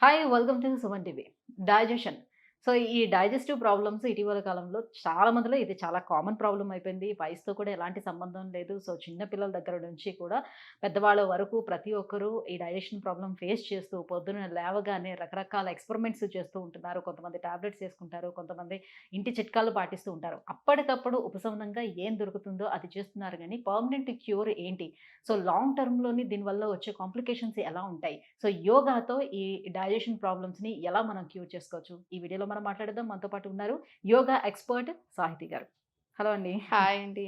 Hi! Welcome to Suman TV. Digestion. So, ఈ digestive problems ఇటీవల కాలంలో చాలా మందిలో ఇది చాలా కామన్ ప్రాబ్లమ్ అయిపోయింది. వయసుతో కూడా ఎలాంటి సంబంధం లేదు. సో, చిన్న పిల్లల దగ్గర నుంచి కూడా పెద్దవాళ్ళ వరకు ప్రతి ఒక్కరు ఈ డైజెషన్ ప్రాబ్లమ్ ఫేస్ చేస్తూ పొద్దున లేవగానే రకరకాల ఎక్స్‌పెరిమెంట్స్ చేస్తూ ఉంటున్నారు. కొంతమంది టాబ్లెట్స్ ఏసుకుంటారు. కొంతమంది ఇంటి చిట్కాలు పాటిస్తూ ఉంటారు. అప్పటికప్పుడు ఉపశమనంగా ఏం దొరుకుతుందో అది చేస్తున్నారు గానీ, పర్మనెంట్ క్యూర్ ఏంటి? సో, లాంగ్ టర్మ్‌లోని దీనివల్ల వచ్చే కాంప్లికేషన్స్ ఎలా ఉంటాయి? సో, యోగాతో ఈ డైజెషన్ ప్రాబ్లమ్స్‌ని ఎలా మనం క్యూర్ చేసుకోవచ్చు? ఈ వీడియోలో మనం మాట్లాడదాం. మనతో పాటు ఉన్నారు యోగా ఎక్స్‌పర్ట్ సాహితి గారు. హలో అండి. హాయ్ అండి.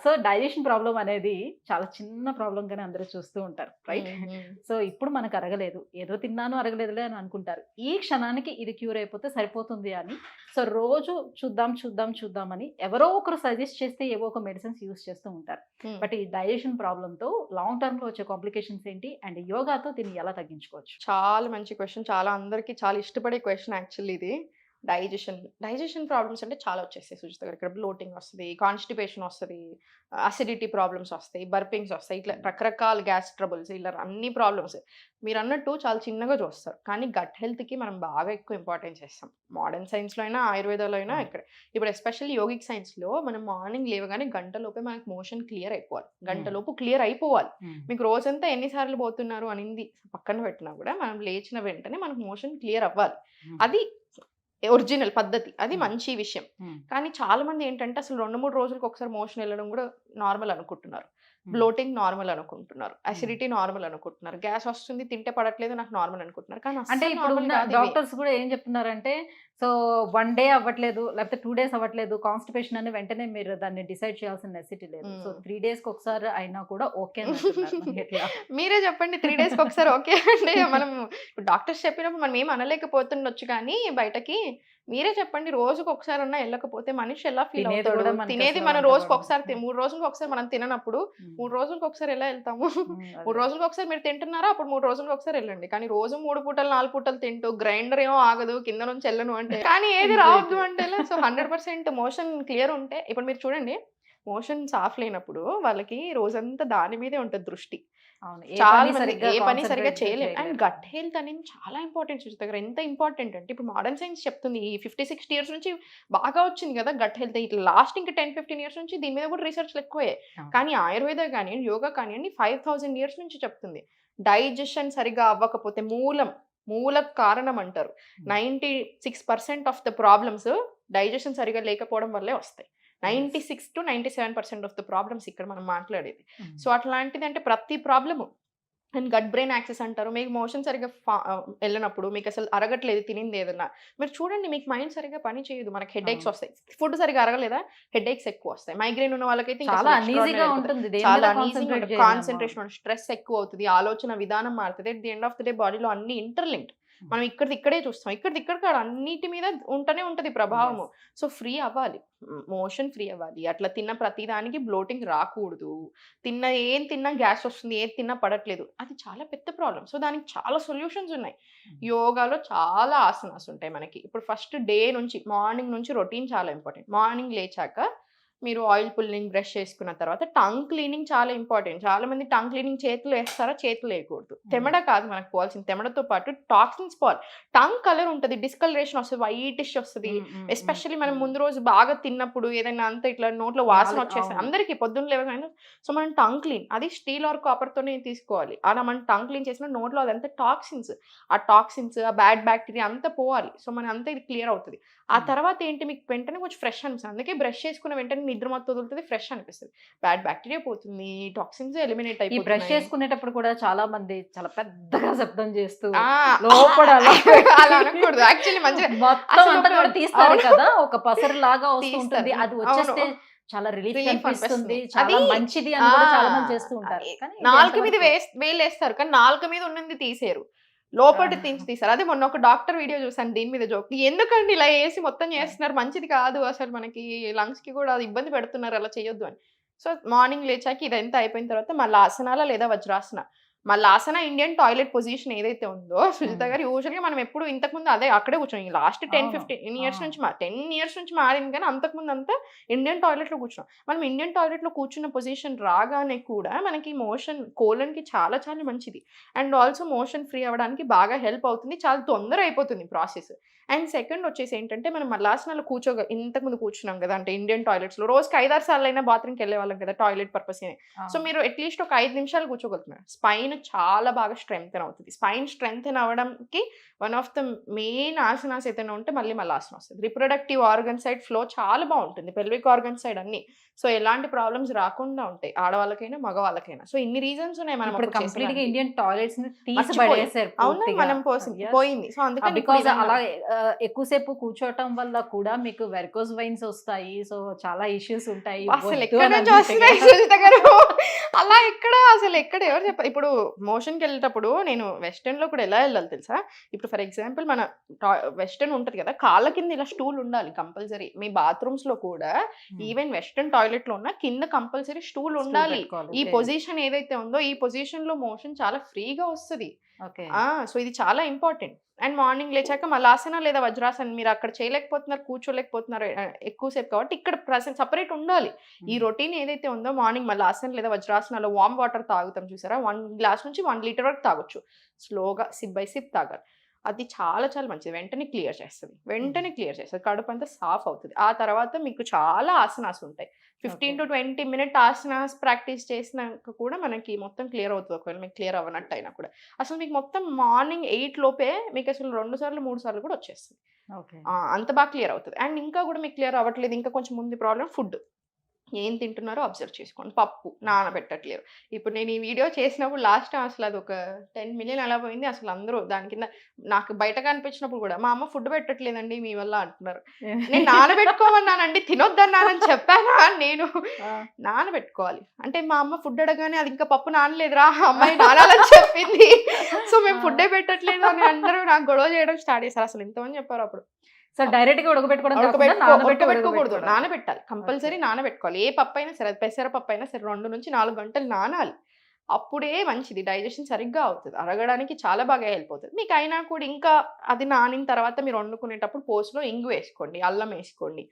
సో, డైజెషన్ ప్రాబ్లమ్ అనేది చాలా చిన్న ప్రాబ్లమ్‌గానే అందరూ చూస్తూ ఉంటారు. రైట్? హ్మ్. హ్మ్. సో, ఇప్పుడు మనకు అరగలేదు. ఏదో తిన్నాను అరగలేదులే అని అనుకుంటారు. ఈ క్షణానికి ఇది క్యూర్ అయిపోతే సరిపోతుంది అని. సో, రోజు చూద్దామని ఎవరో ఒకరు సజెస్ట్ చేస్తే ఏవో ఒక మెడిసిన్స్ యూజ్ చేస్తూ ఉంటారు. హ్మ్. బట్ ఈ డైజెషన్ ప్రాబ్లమ్‌తో లాంగ్ టర్మ్‌లో వచ్చే కాంప్లికేషన్స్ ఏంటి? అండ్ యోగాతో దీన్ని ఎలా తగ్గించుకోవచ్చు? చాలా మంచి క్వెషన్. చాలా అందరికి చాలా ఇష్టపడే క్వెషన్ యాక్చువల్లీ ఇది. డైజెషన్ ప్రాబ్లమ్స్ అంటే చాలా వచ్చేస్తాయి సుజిత గారు. ఇక్కడ బ్లోటింగ్ వస్తది, కాన్‌స్టిపేషన్ వస్తది, అసిడిటీ ప్రాబ్లమ్స్ వస్తాయి, బర్పింగ్స్ వస్తాయి. ఇట్లా రకరకాల గ్యాస్ ట్రబుల్స్ ఇలా అన్ని ప్రాబ్లమ్స్. మీరన్నట్టు చాలా చిన్నగా చూస్తారు. కానీ గట్ హెల్త్‌కి మనం బాగా ఎక్కువ ఇంపార్టెన్స్ ఇస్తాం. మోడర్న్ సైన్స్‌లో అయినా, ఆయుర్వేదాలో అయినా అవును. ఇక్కడే. ఇప్పుడు ఎస్పెషల్లీ యోగిక్ సైన్స్‌లో మనం మార్నింగ్ లేవగానే గంటలోపే మనకు మోషన్ క్లియర్ అయిపోవాలి. హ్మ్. గంటలోపు క్లియర్ అయిపోవాలి. హ్మ్. మీకు రోజంతా ఎన్ని సార్లు పోతున్నారు అనింది పక్కన పెట్టినా కూడా మనం లేచిన వెంటనే మనకు మోషన్ క్లియర్ అవ్వాలి. హ్మ్. అది ఒరిజినల్ పద్ధతి. అది హ్మ్. మంచి విషయం. హ్మ్. కానీ చాలామంది ఏంటంటే అసలు 2, 3 రోజులకి ఒకసారి మోషన్ ఎళ్ళడం గూడా నార్మల్ అనుకుంటున్నారు. హ్మ్. బ్లోటింగ్ నార్మల్ అనుకుంటున్నారు. హ్మ్. అసిడిటీ నార్మల్ అనుకుంటున్నారు. గ్యాస్ వస్తుంది తింటే పడట్లేదు నాకు నార్మల్ అనుకుంటున్నారు. కానీ అంటే అస్సలు ఇప్పుడు నార్మల్ ఉన్న కాదు ఇవి. డాక్టర్స్ గూడా ఏం జెప్తున్నారంటే, సో, 1 డే అవ్వట్లేదు, లేకపోతే 2 డేస్ అవ్వట్లేదు. కాన్‌స్టిపేషన్ అని వెంటనే మీరు దాన్ని డిసైడ్ చేయాల్సిన నెసెసిటీ లేదు. సో, హ్మ్. 3 డేస్‌కి ఒకసారి అయినా కూడా ఓకే అని అంటున్నారు. మరి ఎట్లా? మీరే చెప్పండి 3 డేస్‌కి ఒకసారి ఓకే అంటే మనం ఇప్పుడు డాక్టర్స్ చెప్పినప్పుడు మనం ఏమి అనలేకపోతుండొచ్చు కానీ బయటకి. మీరే చెప్పండి రోజుకొకసారన్నా ఎళ్ళకపోతే మనిషి ఎలా ఫీల్ తినేది అవుతాడు? గూడా తినేది మనకసలు మనం వంట పడదు. రోజుకొకసారి 3 రోజులకొకసారి మనం తిననప్పుడు హ్మ్. 3 రోజులకొకసారి ఎలా ఎళ్తాము? హ్మ్. 3 అదే. రోజులకొకసారి మీరు తింటున్నారా? అప్పుడు 3 రోజులకొకసారి ఎళ్ళండి. కానీ రోజు 3 పూటలు, 4 పూటలు తింటూ గ్రైండర్ ఏమో ఆగదు కింద నుంచి ఎళ్ళను అంటే కానీ ఏది రావద్దు ఎగ్జాక్ట్‌లీ. అంటే ఎలా? సో, 100% మోషన్ క్లియర్ ఉంటే ఇప్పుడు మీరు చూడండి మోషన్ సాఫ్ లేనప్పుడు వాళ్ళకి రోజంతా దాని మీదే ఉంటది దృష్టి. అవును. ఏ చాలా పని మంది సరిగ్గా ఏ పని సరిగ్గా కాన్సంట్రేట్‌గా చేయలేం. అండ్ చేయలేరు. గట్ హెల్త్ అనేది చాలా ఇంపార్టెంట్ సుజిత గారు. ఎంత ఇంపార్టెంట్ అంటే ఇప్పుడు మోడర్న్ సైన్స్ చెప్తుంది. ఈ 50, 60 ఇయర్స్ నుంచి బాగా వచ్చింది గదా! Gut health. ఇట్లా లాస్ట్ ఇంకా 10, 15 ఇయర్స్ నుంచి దీని మీద కూడా రిసర్చ్‌లు ఎక్కువే. అవును. కానీ ఆయుర్వేద గానియండి, యోగా కానియండి 5000 ఇయర్స్ నుంచి చెప్తుంది. డైజెషన్ సరిగ్గా అవ్వకపోతే మూల కారణం అంటారు. హ్మ్. 96% ఆఫ్ ద ప్రాబ్లమ్స్ డైజెషన్ సరిగ్గా లేకపోవడం వల్లే వస్తాయి. యెస్. 96-97% ఆఫ్ ద ప్రాబ్లమ్స్ ఇక్కడ మనం మాట్లాడేది. హ్మ్. సో, అట్లాంటిదంటే ప్రతి problem and gut brain axis అంటారు. మీకు మోషన్ సరిగ్గా ఎళ్ళనప్పుడు మీకసలు అరగట్లేదు తినిందేదన్నా. మీరు చూడండి మీకు మైండ్ సరిగ్గా పని చేయదు. మనకు హెడేక్స్ అవును. వస్తాయి. ఫుడ్ సరిగ్గా అరగలేదా హెడేక్స్ ఎక్కువొస్తాయి. మైగ్రేన్ ఉన్న వాళ్ళకైతే చాలా ఇంకసలు అన్‌ఈజీగా ఎక్స్‌ట్రార్డినరీ అయిపోతది. ఉంటుంది. దేని మీద చాలా అన్‌ఈజీగా కాన్సంట్రేట్ ఉంటది. జేయలేము. కాన్సంట్రేషన్ ఉండదు. స్ట్రెస్ ఎక్కువవుతది. ఆలోచన విధానం మారుతది. At the end of the day బాడీలో అన్నీ ఇంటర్‌లింక్డ్. హ్మ్. మనం ఇక్కడిది ఇక్కడే చూస్తాం. ఇక్కడిది ఇక్కడ కాదు అన్నిటి మీద ఉంటనే ఉంటది ప్రభావము. యెస్. సో, ఫ్రీ అవ్వాలి. మోషన్ ఫ్రీ అవ్వాలి. అట్లా తిన్న ప్రతి దానికి బ్లోటింగ్ రాకూడదు. ఏం తిన్నా గ్యాసొస్తుంది. ఏది తిన్నా పడట్లేదు. అది చాలా పెద్ద ప్రాబ్లమ్. సో, దానికి చాలా సొల్యూషన్స్ ఉన్నాయి. హ్మ్. యోగాలో చాలా ఆసనాస్ ఉంటాయి మనకి. ఇప్పుడు ఫస్ట్ డే నుంచి మార్నింగ్ నుంచి రొటీన్ చాలా ఇంపార్టెంట్. మార్నింగ్ లేచాక మీరు ఆయిల్ పుల్లింగ్ బ్రష్ చేసుకున్న తర్వాత టంగ్ క్లీనింగ్ చాలా ఇంపార్టెంట్. చాలా మంది టంగ్ క్లీనింగ్ చేతిలో ఏస్తారా? చేతిలో ఏయకూడదు. హ్మ్. తెమడ కాదు మనకు పోవాల్సింది. తెమడతో పాటు టాక్సిన్స్ పోవాలి. టంగ్ కలర్ ఉంటది. డిస్కలరేషన్ వస్తది. వైటిష్ వస్తది. హ్మ్. హ్మ్. హ్మ్. ఎస్పెషల్లీ మనం హ్మ్. ముందు రోజు బాగా తిన్నప్పుడు ఏదైనా అంతా ఇట్లా నోట్లో వాసన వచ్చేస్తది. అవును. అందరికి పొద్దున్న లేవగానే సో, మనం టంగ్ క్లీన్ అది స్టీల్ ఆర్ కాపర్‌తోనే తీసుకోవాలి. అలా మనం టంగ్ క్లీన్ చేసిన నోట్లో అదంతా టాక్సిన్స్. ఆ టాక్సిన్స్, ఆ బ్యాడ్ బాక్టీరియా అంతా పోవాలి. సో, మన అంతా ఇది క్లియర్ అవుతది. ఆ హ్మ్. తర్వాత ఏంటి మీకు వెంటనే కొంచెం ఫ్రెష్ అనిపిస్తది. అందుకే బ్రష్ చేసుకున్న వెంటనే నిద్ర మత్తు వదులుతది. ఫ్రెష్ అనిపిస్తది. బ్యాడ్ బాక్టీరియా పోతుంది. టాక్సిన్స్ ఎలిమినేట్ ఈ బ్రష్ అయిపోతున్నాయి. చేసుకునేటప్పుడు కూడా చాలా మంది చాలా పెద్దగా శబ్దం చేస్తూ ఆ! లోపల అలా పెట్టి అలా అనకూడదు. యాక్చువల్లీ మంచిగా మొత్తం అంతా అసలొక కూడా తీస్తారు అవును. కదా! ఒక పసరులాగా వస్తూ తీస్తారు. ఉంటుంది. అది అవును. వచ్చేస్తే చాలా రిలీఫ్‌గా రిలీఫ్ అనిపిస్తుంది. అనిపిస్తుంది. చాలా అది మంచిది అని ఆ! కూడా చాలా మంది చేస్తూ ఉంటారు. ఎ కానీ ఇది నాలుక మీద ఎంతవరకు? వేలేస్తారు. కానీ నాలుక మీద ఉన్నది తీసేయరు. లోపటిది ఆ! తీసేస్తారు. అదే మొన్న ఒక డాక్టర్ వీడియో చూసాను దీని మీద జోక్. ఎందుకండి ఇలా ఏసి మొత్తం ఆ! చేస్తున్నారు? మంచిది కాదు అసలు మనకి లంగ్స్‌కి కూడా అది ఇబ్బంది పెడుతున్నారు అలా చేయొద్దు అని. సో, మార్నింగ్ లేచాక ఇదంతా అయిపోయిన తర్వాత మళ్ళా ఆసనాల లేదా వజ్రాసన. మల్లాసన ఇండియన్ టాయిలెట్ పొజిషన్ ఏదైతే ఉందో సుజిత గారు యూజువల్గా మనం ఎప్పుడు ఇంతకుముందు అక్కడే కూర్చున్నాం. లాస్ట్ 10-15 ఇయర్స్ నుంచి 10 ఇయర్స్ నుంచి మారింది, కానీ అంతకుముందు అంతా ఇండియన్ టాయిలెట్లో కూర్చున్నాం. మనం ఇండియన్ టాయిలెట్లో కూర్చున్న పొజిషన్ రాగానే కూడా మనకి మోషన్ కోలన్కి చాలా చాలా మంచిది. అండ్ ఆల్సో మోషన్ ఫ్రీ అవ్వడానికి బాగా హెల్ప్ అవుతుంది. చాలా తొందర అయిపోతుంది ప్రాసెస్. అండ్ సెకండ్ వచ్చేసి ఏంటంటే, మనం మల్లాసనాలో ఇంతకుముందు కూర్చున్నాం కదా, అంటే ఇండియన్ టాయిలెట్స్లో రోజుకి 5-6 సార్లు అయినా బాత్రూమ్కి వెళ్ళే వాళ్ళం కదా టాయిలెట్ పర్పస్. సో మీరు అట్లీస్ట్ ఒక 5 నిమిషాలు కూర్చోగలుగుతున్నారు. స్పైన్ చాలా బాగా స్ట్రెంగ్తెన్ అవుతుంది. స్పైన్ స్ట్రెంగ్తెన్ అవ్వడానికి one of the main asanas ఏదైనా ఉంటే మల్లాసన వస్తుంది. రిప్రొడక్టివ్ ఆర్గన్ సైడ్ ఫ్లో చాలా బాగుంటుంది, పెల్విక్ ఆర్గన్ సైడ్ అన్ని. సో ఎలాంటి ప్రాబ్లమ్స్ రాకుండా ఉంటాయి ఆడవాళ్ళకైనా మగవాళ్ళకైనా. సో ఇన్ని రీజన్స్ ఉన్నాయి మనం ఇప్పుడు కంప్లీట్ గా ఇండియన్ టాయిలెట్స్ ని తీసి మర్చిపోయి. పడేసారు అవునా, పూర్తిగా. మనం పోయింది. సో అందుకని బికాజ్ అలా ఎక్కువసేపు కూర్చోవటం వల్ల కూడా మీకు వెరికోస్ వైన్స్ వస్తాయి. సో చాలా ఇష్యూస్ ఉంటాయి. అసలు వద్దు ఎక్కడ అని నుంచి అన్నట్టుగా. వస్తున్నాయి సుజిత గారు? అలా అసలు ఎక్కడ ఎవరు చెప్పారు? ఇప్పుడు మోషన్కి వెళ్ళేటప్పుడు నేను వెస్టర్న్ లో కూడా ఎలా వెళ్ళాలి తెలుసా? ఇప్పుడు ఫర్ ఎగ్జాంపుల్ మన వెస్టర్న్ ఉంటది కదా, కాళ్ళ కింద ఇలా స్టూల్ ఉండాలి కంపల్సరీ. మీ బాత్రూమ్స్ లో కూడా ఈవెన్ వెస్టర్న్ టాయిలెట్ లో ఉన్న కింద కంపల్సరీ స్టూల్ ఉండాలి. ఈ పొజిషన్ ఏదైతే ఉందో ఈ పొజిషన్ లో మోషన్ చాలా ఫ్రీగా వస్తుంది. సో ఇది చాలా ఇంపార్టెంట్. అండ్ మార్నింగ్ లేచాక మల్లాసన లేదా వజ్రాసన మీరు అక్కడ చేయలేకపోతున్నారు, కూర్చోలేకపోతున్నారు ఎక్కువసేపు, కాబట్టి ఇక్కడ ప్రెసెంట్ సపరేట్ ఉండాలి. ఈ రొటీన్ ఏదైతే ఉందో మార్నింగ్ మల్లాసన లేదా వజ్రాసనలో వామ్ వాటర్ తాగుతాం చూసారా, 1 గ్లాస్ నుంచి 1 లీటర్ వరకు తాగొచ్చు. స్లోగా సిప్ బై సిప్ తాగాలి. అది చాలా చాలా మంచిది. వెంటనే క్లియర్ చేస్తుంది. కడుపు అంతా సాఫ్ అవుతుంది. ఆ తర్వాత మీకు చాలా ఆసనాస్ ఉంటాయి. 15 to 20 మినిట్ ఆసనాస్ ప్రాక్టీస్ చేసినాక కూడా మనకి మొత్తం క్లియర్ అవుతుంది. ఒకవేళ మీకు క్లియర్ అవ్వనట్టు అయినా కూడా అసలు మీకు మొత్తం మార్నింగ్ 8 లోపే మీకు అసలు 2 సార్లు 3 సార్లు కూడా వచ్చేస్తుంది. అంత బాగా క్లియర్ అవుతుంది. అండ్ ఇంకా కూడా మీకు క్లియర్ అవ్వట్లేదు, ఇంకా కొంచెం ముందు ప్రాబ్లం ఫుడ్. ఏం తింటున్నారో అబ్జర్వ్ చేసుకోండి. పప్పు నానబెట్టట్లేరు. ఇప్పుడు నేను ఈ వీడియో చేసినప్పుడు లాస్ట్ టైం అసలు అది ఒక 10 మిలియన్ అలా పోయింది. అసలు అందరూ దాని కింద నాకు బయట కనిపించినప్పుడు కూడా మా అమ్మ ఫుడ్ పెట్టట్లేదండి మీ వల్ల అంటున్నారు. నేను నానబెట్టుకోమన్నానండి, తినొద్దన్నానని చెప్పానా? నేను నానబెట్టుకోవాలి అంటే మా అమ్మ ఫుడ్ అడగానే అది ఇంకా పప్పు నానలేదురా అమ్మాయి నానాలని చెప్పింది, సో మేము ఫుడ్డే పెట్టట్లేదు అని అందరూ నాకు గొడవ చేయడం స్టార్ట్ చేశారు. అసలు ఎంతమంది చెప్పారు అప్పుడు. సో డైరెక్ట్ గా ఉడకబెట్టుకోకూడదు, నానబెట్టాలి. కంపల్సరీ నానబెట్టుకోవాలి. ఏ పప్పు అయినా సరే, పెసర పప్పు అయినా సరే 2 నుంచి 4 గంటలు నానాలి. అప్పుడే మంచిది, డైజెషన్ సరిగ్గా అవుతుంది, అరగడానికి చాలా బాగా హెల్ప్ అవుతుంది. మీకు అయినా కూడా ఇంకా అది నానిన తర్వాత మీరు వండుకునేటప్పుడు పోస్ట్లో ఇంగు వేసుకోండి, అల్లం వేసుకోండి.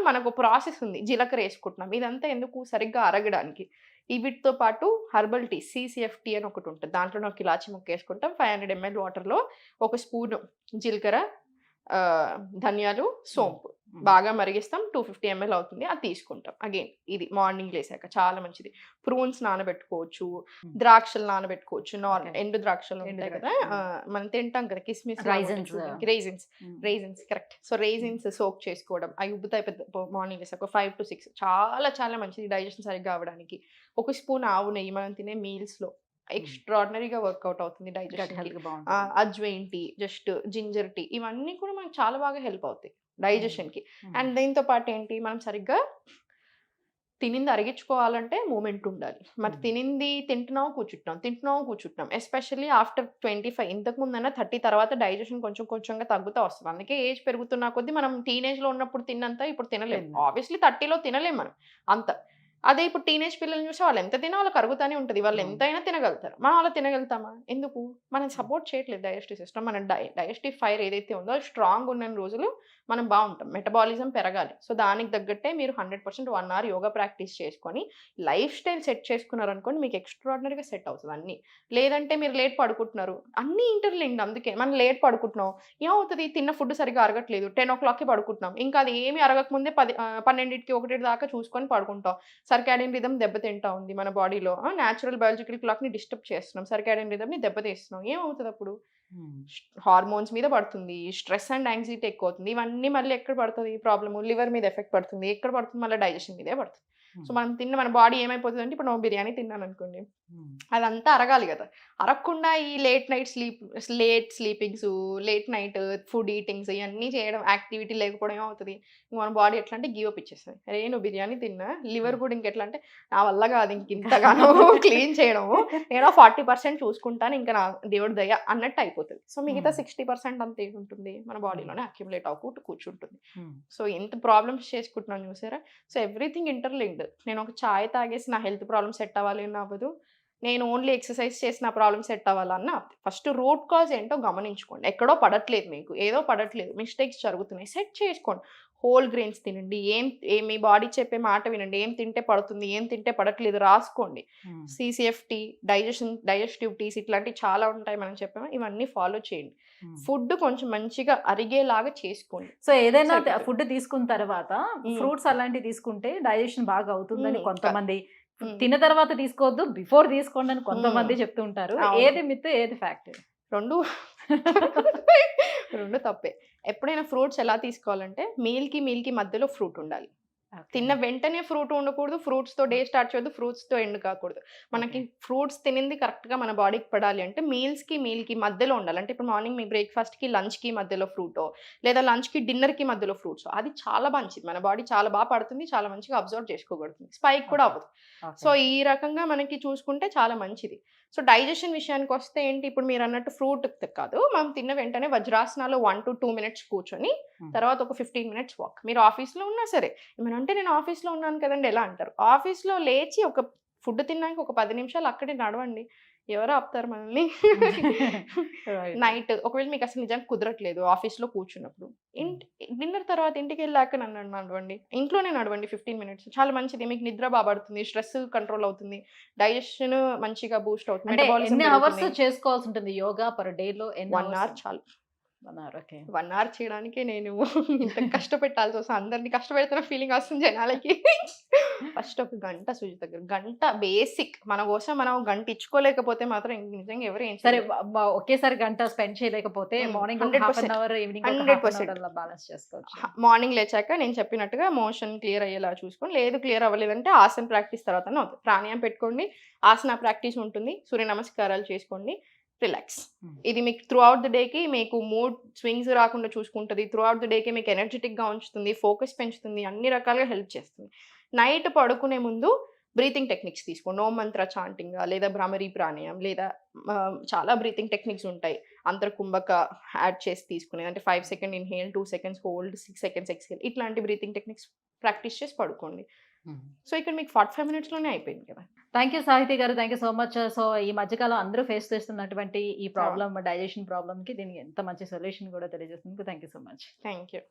మనకు ప్రాసెస్ ఉంది, జీలకర్ర వేసుకుంటున్నాం. ఇదంతా ఎందుకు? సరిగ్గా అరగడానికి. వీటితో పాటు హర్బల్ టీ, CCFT అని ఒకటి ఉంటుంది. దాంట్లో ఒక ఇలాచి ముక్క వేసుకుంటాం. 500 ml వాటర్లో 1 స్పూన్ జీలకర్ర, ధనియాలు, సోంపు బాగా మరిగిస్తాం. 250 ml అవుతుంది, అది తీసుకుంటాం. అగైన్ ఇది మార్నింగ్ లేసాక చాలా మంచిది. ప్రూన్స్ నానబెట్టుకోవచ్చు, ద్రాక్షలు నానబెట్టుకోవచ్చు. ఎండు ద్రాక్షలు ఉంటాయి కదా, మనం తింటాం కదా, కిస్మిస్, raisins correct. So raisins soak చేసుకోవడం, అవి ఉబ్బుతాయి పెద్ద మార్నింగ్ లేసాక 5 to 6. చాలా చాలా మంచిది డైజెషన్ సరిగ్గా అవ్వడానికి. 1 స్పూన్ ఆవు నెయ్యి మనం తినే మీల్స్లో ఎక్స్ట్రాడినరీగా వర్కౌట్ అవుతుంది digestion. Ajwain tea, just ginger tea, ఇవన్నీ కూడా మనకు చాలా బాగా హెల్ప్ అవుతాయి డైజెషన్కి. అండ్ దీంతో పాటు ఏంటి, మనం సరిగ్గా తినింది అరిగించుకోవాలంటే మూమెంట్ ఉండాలి. మరి తినింది తింటున్నాం కూర్చుంటున్నాం. ఎస్పెషల్లీ ఆఫ్టర్ 25, ఇంతకుముందైనా 30 తర్వాత డైజెషన్ కొంచెం కొంచెంగా తగ్గుతూ వస్తుంది. అందుకే ఏజ్ పెరుగుతున్న కొద్దీ మనం టీనేజ్లో ఉన్నప్పుడు తిన్నంత ఇప్పుడు తినలేము. ఆబ్వియస్లీ 30లో తినలేము మనం అంత. అదే ఇప్పుడు టీనేజ్ పిల్లల్ని చూస్తే వాళ్ళు ఎంత తినా వాళ్ళకి అరుగుతూనే ఉంటుంది. వాళ్ళు ఎంతైనా తినగలుగుతారు. మనం అలా తినగలుగుతామా? ఎందుకు? మనం సపోర్ట్ చేయట్లేదు డైజెస్టివ్ సిస్టమ్. మన డైజెస్టివ్ ఫైర్ ఏదైతే ఉందో అది స్ట్రాంగ్ ఉన్న రోజులు మనం బాగుంటాం. మెటబాలిజం పెరగాలి. సో దానికి తగ్గట్టే మీరు 100% 1 hour యోగా ప్రాక్టీస్ చేసుకొని లైఫ్ స్టైల్ సెట్ చేసుకున్నారనుకోండి, మీకు ఎక్స్ట్రాడినరీగా సెట్ అవుతుంది అన్నీ. లేదంటే మీరు లేట్ పడుకుంటున్నారు, అన్నీ ఇంటర్లింక్డ్. అందుకే మనం లేట్ పడుకుంటున్నాం, ఏమవుతుంది? తిన్న ఫుడ్ సరిగ్గా అరగట్లేదు. 10 o'clockకి పడుకుంటున్నాం, ఇంకా అది ఏమి అరగకముందే 12కి 1 దాకా చూసుకొని పడుకుంటాం. సర్కాడియన్ రిథమ్ దెబ్బతింటా ఉంది మన బాడీలో. న్యాచురల్ బయాలజికల్ క్లాక్ని డిస్టర్బ్ చేస్తున్నాం, సర్కాడియన్ రిథమ్ని దెబ్బతీస్తున్నాం. ఏమవుతుంది అప్పుడు? హార్మోన్స్ మీద పడుతుంది, స్ట్రెస్ అండ్ యాంగ్జైటీ ఎక్కువ అవుతుంది. ఇవన్నీ మళ్ళీ ఎక్కడ పడుతుంది ప్రాబ్లము? లివర్ మీద ఎఫెక్ట్ పడుతుంది. ఎక్కడ పడుతుంది? మళ్ళీ డైజెషన్ మీదే పడుతుంది. సో మనం మన బాడీ ఏమైపోతుంది అంటే, ఇప్పుడు నేను బిర్యానీ తిన్నాను అనుకోండి, అదంతా అరగాలి కదా. అరగకుండా ఈ late sleepings, late night food eatings, ఇవన్నీ చేయడం, యాక్టివిటీ లేకపోవడం ఏమవుతుంది? మన బాడీ ఎట్లా అంటే గివ్ అప్ ఇచ్చేస్తుంది. అరే నువ్వు బిర్యానీ తిన్నా, లివర్ కూడా ఇంకెట్లా అంటే నా వల్ల కాదు ఇంతగానో క్లీన్ చేయడము, నేను 40% చూసుకుంటాను, ఇంకా నా దేవుడి దయ అన్నట్టు అయిపోతుంది. సో మిగతా 60% అంత ఏంటుంటుంది మన బాడీలోనే అక్యుములేట్ అవ్వకుండా కూర్చుంటుంది. సో ఎంత ప్రాబ్లమ్స్ చేసుకుంటున్నాను చూసారా. So everything interlinked. నేను ఒక చాయ్ తాగేసి నా హెల్త్ ప్రాబ్లమ్ సెట్ అవ్వాలి అని అవ్వదు. నేను ఓన్లీ ఎక్సర్సైజ్ చేసి నా ప్రాబ్లమ్ సెట్ అవ్వాలన్న ఫస్ట్ రూట్ కాజ్ ఏంటో గమనించుకోండి. ఎక్కడో పడట్లేదు మీకు. ఏదో పడట్లేదు. మిస్టేక్స్ జరుగుతున్నాయి. సెట్ చేసుకోండి. హోల్ గ్రెయిన్స్ తినండి. మీ బాడీ చెప్పే మాట వినండి. ఏం తింటే పడుతుంది, ఏం తింటే పడట్లేదు రాసుకోండి. సీసీఎఫ్టీ, డైజెస్టివ్ టీస్ ఇట్లాంటివి చాలా ఉంటాయి మనం చెప్పాము. ఇవన్నీ ఫాలో చేయండి. ఫుడ్ కొంచెం మంచిగా అరిగేలాగా చేసుకోండి. సో ఏదైనా సరిపోతుంది. ఫుడ్ తీసుకున్న తర్వాత ఫ్రూట్స్ అలాంటివి తీసుకుంటే డైజెషన్ బాగా అవుతుందని కొంతమంది, తిన్న తర్వాత తీసుకోవద్దు బిఫోర్ తీసుకోండి అని కొంతమంది చెప్తూ ఉంటారు. అవును. ఏది మిత్ ఏది ఫ్యాక్ట్? రెండు రెండు తప్పే. ఎప్పుడైనా ఫ్రూట్స్ ఎలా తీసుకోవాలంటే మీల్‌కి మధ్యలో ఫ్రూట్ ఉండాలి. తిన్న వెంటనే ఫ్రూట్ ఉండకూడదు. ఫ్రూట్స్‌తో డే స్టార్ట్ చేయొద్దు. ఫ్రూట్స్‌తో ఎండ్ కాకూడదు. మనకి ఫ్రూట్స్ తినింది కరెక్ట్‌గా మన బాడీకి పడాలి అంటే మీల్‌కి మధ్యలో ఉండాలి. అంటే ఇప్పుడు మార్నింగ్ మీ బ్రేక్‌ఫాస్ట్‌కి, లంచ్‌కి మధ్యలో ఫ్రూటో, లేదా లంచ్‌కి, డిన్నర్‌కి మధ్యలో ఫ్రూట్సో అది చాలా మంచిది. మన బాడీ చాలా పడుతుంది. చాలా మంచిగా అబ్జర్వ్ చేసుకోగలుగుతుంది. స్పైక్ కూడా అవ్వదు. సో, ఈ రకంగా మనకి చూసుకుంటే చాలా మంచిది. సో, డైజెషన్ విషయానికొస్తే ఏంటి, ఇప్పుడు మీరన్నట్టు ఫ్రూట్ కాదు. మనం తిన్న వెంటనే వజ్రాసనాలో 1-2 మినిట్స్ కూర్చొని, తర్వాత ఒక 15 మినిట్స్ వాక్. మీరు ఆఫీస్‌లో ఉన్నా సరే, ఏమనంటే నేను ఆఫీస్‌లో ఉన్నాను కదండీ ఎలా అంటారు. ఆఫీస్‌లో లేచి ఒక ఫుడ్ తిన్నాక ఒక 10 నిమిషాలు అక్కడే నడవండి. ఎవరు ఆపుతారు మనల్ని? నైట్ ఒకవేళ మీకు అసలు నిజంగా కుదరట్లేదు ఆఫీస్‌లో కూర్చున్నప్పుడు. డిన్నర్ తర్వాత ఇంటికెళ్ళాక నడవండి. ఇంట్లోనే నడవండి 15 మినిట్స్. చాలా మంచిది. మీకు నిద్ర పడుతుంది. స్ట్రెస్ కంట్రోల్ అవుతుంది. డైజెషన్ మంచిగా బూస్ట్ అవుతుంది. అంటే మెటబాలిజం ఎన్ని అవర్స్ పెరుగుతుంది. చేసుకోవాల్సి ఉంటుంది యోగా పర్ డేలో? 1 అవర్ చాలు. 1 అవర్. ఓకే. 1 అవర్ చేయడానికే నేను ఇంత కష్టపెట్టాల్సి వస్తుంది. అందరిని కష్టపెడుతున్న ఫీలింగ్ వస్తుంది జనాలకి. ఫస్ట్ ఒక గంట సుజిత గారు. గంట బేసిక్. మన కోసం మనం గంట ఇచ్చుకోలేకపోతే మాత్రం నిజంగా ఎవరు ఏం సరే చేయలేరు. ఒకేసారి గంట స్పెండ్ చేయలేకపోతే మార్నింగ్ ఒక 1/2 100%. అవర్, ఈవినింగ్ ఒక 1/2 100%. అవర్ అలా బ్యాలెన్స్ చేసుకోవచ్చు. మార్నింగ్ లేచాక నేను చెప్పినట్టుగా మోషన్ క్లియర్ అయ్యేలా చూసుకొని, లేదు క్లియర్ అవ్వలేదంటే ఆసన ప్రాక్టీస్ తర్వాతనే అవుతుంది. ప్రాణాయామం పెట్టుకోండి. ఆసన ప్రాక్టీస్ ఉంటుంది. సూర్య నమస్కారాలు చేసుకోండి. రిలాక్స్. ఇది మీకు త్రూ ఔట్ ది డేకి మీకు మూడ్ స్వింగ్స్ రాకుండా చూసుకుంటది. త్రూ ఔట్ ది డేకి మీకు ఎనర్జిటిక్‌గా ఉంచుతుంది. ఫోకస్ పెంచుతుంది. అన్ని రకాలుగా హెల్ప్ చేస్తుంది. నైట్ పడుకునే ముందు బ్రీతింగ్ టెక్నిక్స్ తీసుకోండి. ఓం మంత్ర చాంటింగా, లేదా భ్రామరి ప్రాణాయామం, లేదా చాలా బ్రీతింగ్ టెక్నిక్స్ ఉంటాయి. అంతర్కుంభక యాడ్ చేసి తీసుకునేది. అంటే 5 second inhale, 2 seconds hold, 6 seconds exhale. ఇట్లాంటి బ్రీతింగ్ టెక్నిక్స్ ప్రాక్టీస్ చేసి పడుకోండి. సో, ఇక్కడ మీకు 45 మినిట్స్‌లోనే అయిపోయింది కదా! థ్యాంక్ యూ సాహితి గారు. Thank you so much. So, ఈ మధ్యకాలం అందరూ ఫేస్ చేస్తున్నటువంటి ఈ ప్రాబ్లమ్, డైజెషన్ ప్రాబ్లమ్‌కి దీనికి ఎంత మంచి సొల్యూషన్ కూడా తెలియజేసినందుకు thank you so much. Thank you.